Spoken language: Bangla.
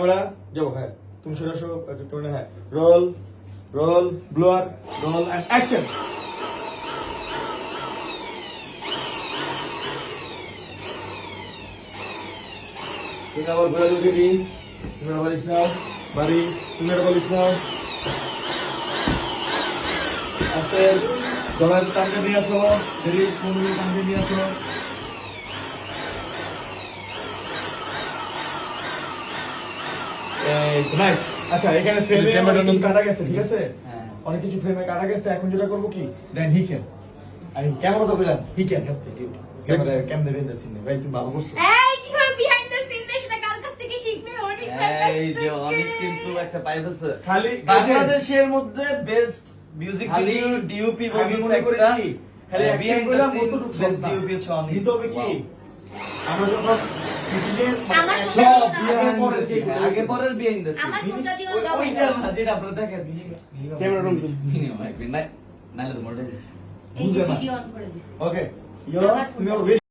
আমরা যাবো। হ্যাঁ তুমি সরে আসো। হ্যাঁ roll roll blower roll and action. তুমি আবার ঘুরে ঢুকে দিন। তুমি আবার বলিস নাও বাড়ি। তুমি আবার বলিস নাও আস্তে গলায় টানতে নিয়ে আসো। শরীর মন্দির টানতে নিয়ে আসো। নাইস। আচ্ছা এখানে ফ্রেমে কাটা গেছে, ঠিক আছে? অনেক কিছু ফ্রেমে কাটা গেছে। এখন যেটা করবো কি, দেন হি ক্যান। আমি ক্যামেরা তো বললাম he can help you. Camera camera বেন দ্য সিন। ভাই তুমি ভালো করছো। এই কি করে বিহাইন্ড দ্য সিন নে সেটা কার কাছ থেকে শিখবে? অনেক এই যে অনেক কিন্তু একটা পাই ফেলছে। খালি বাংলাদেশের মধ্যে বেস্ট মিউজিক ভিডিও ডিওপি আমি বলছে মনে করি একটা কি খালি অ্যাকশন করলাম মতো ঢুকছে বেস্ট ডিওপি হচ্ছে অনেক। দিতে হবে কি আমরা যখন শুটিংয়ের আমার সব ফোনটা আগে পরের বিহাইন্ড দ্য আমার ফোনটা দিও দাও। ওইটা না যেটা আপনারা দেখেন ক্যামেরা রুম মিনিমাম এক মিনিট নাইলে তো মোটে এই যে ভিডিও অন করে দিছি। ওকে ইয়ো তুমি আবার